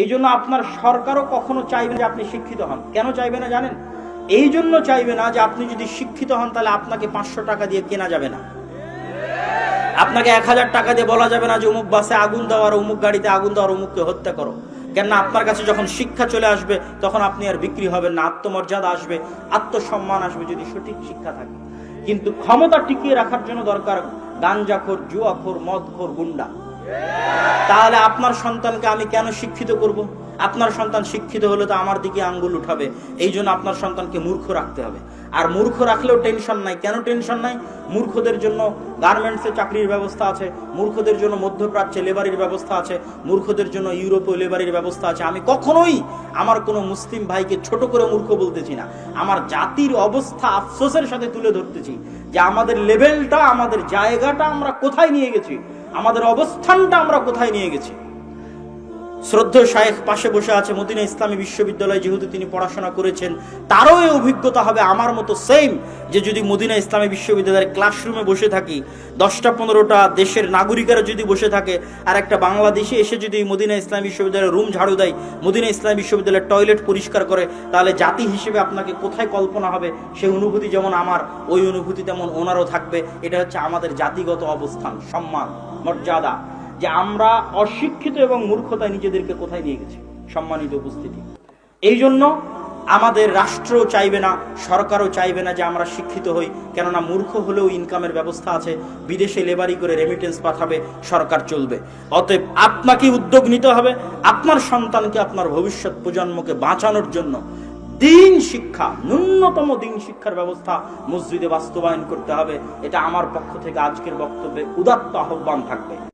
এই জন্য আপনার সরকারও কখনো চাইবে না যে আপনি শিক্ষিত হন। কেন চাইবে না জানেন? এই জন্য চাইবে না যে আপনি যদি শিক্ষিত হন তাহলে আপনাকে 500 টাকা দিয়ে কেনা যাবে না, আপনাকে 1000 টাকা দিয়ে বলা যাবে না যে অমুক বাসে আগুন দাও আর অমুক গাড়িতে আগুন দাও আর অমুককে হত্যা করো। কেননা আপনার কাছে যখন শিক্ষা চলে আসবে তখন আপনি আর বিক্রি হবেন না, আত্মমর্যাদা আসবে, আত্মসম্মান আসবে যদি সঠিক শিক্ষা থাকে। কিন্তু ক্ষমতা টিকিয়ে রাখার জন্য দরকার গাঞ্জাখোর, জুয়াখোর, মদখোর, গুন্ডা। তাহলে আপনার সন্তানকে আমি কেন শিক্ষিত করব? আপনার সন্তান শিক্ষিত হলে তো আমার দিকে আঙ্গুল উঠাবে। এই জন্য আপনার সন্তানকে মূর্খ রাখতে হবে। আর মূর্খ রাখলেও টেনশন নাই। কেন টেনশন নাই? মূর্খদের জন্য গার্মেন্টসে চাকরির ব্যবস্থা আছে, মূর্খদের জন্য মধ্যপ্রাচ্যে লেবারির ব্যবস্থা আছে, মূর্খদের জন্য ইউরোপীয় লেবারির ব্যবস্থা আছে। আমি কখনোই আমার কোনো মুসলিম ভাইকে ছোট করে মূর্খ বলতেছি না, আমার জাতির অবস্থা আফসোসের সাথে তুলে ধরতেছি যে আমাদের লেভেলটা, আমাদের জায়গাটা আমরা কোথায় নিয়ে গেছি, আমাদের অবস্থানটা আমরা কোথায় নিয়ে গেছি। শ্রদ্ধেয় শায়েখ পাশে বসে আছে, মদিনা ইসলামী বিশ্ববিদ্যালয়ে যেহেতু তিনি পড়াশোনা করেছেন, তারও এই অভিজ্ঞতা হবে আমার মতো সেম, যে যদি মদিনা ইসলামী বিশ্ববিদ্যালয়ের ক্লাসরুমে বসে থাকি, 10-15টা দেশের নাগরিকেরা যদি বসে থাকে, আর একটা বাংলাদেশি এসে যদি মদিনা ইসলামী বিশ্ববিদ্যালয়ের রুম ঝাড়ু দেয়, মদিনা ইসলামী বিশ্ববিদ্যালয়ের টয়লেট পরিষ্কার করে, তাহলে জাতি হিসেবে আপনাকে কোথায় কল্পনা হবে? সেই অনুভূতি যেমন আমার, ওই অনুভূতি তেমন ওনারও থাকবে। এটা হচ্ছে আমাদের জাতিগত অবস্থান, সম্মান, মর্যাদা, যে আমরা অশিক্ষিত এবং মূর্খতায় নিজেদেরকে কোথায় নিয়ে গেছি। সম্মানিত উপস্থিতি, এই জন্য আমাদের রাষ্ট্রও চাইবে না, সরকারও চাইবে না যে আমরা শিক্ষিত হই। কেননা মূর্খ হলেও ইনকামের ব্যবস্থা আছে, বিদেশে লেবারি করে রেমিটেন্স পাঠাবে, সরকার চলবে। অতএব আপনাকে উদ্যোগ নিতে হবে, আপনার সন্তানকে, আপনার ভবিষ্যৎ প্রজন্মকে বাঁচানোর জন্য দিন শিক্ষা, ন্যূনতম দিন শিক্ষার ব্যবস্থা মসজিদে বাস্তবায়ন করতে হবে। এটা আমার পক্ষ থেকে আজকের বক্তব্যে উদাত্ত আহ্বান থাকবে।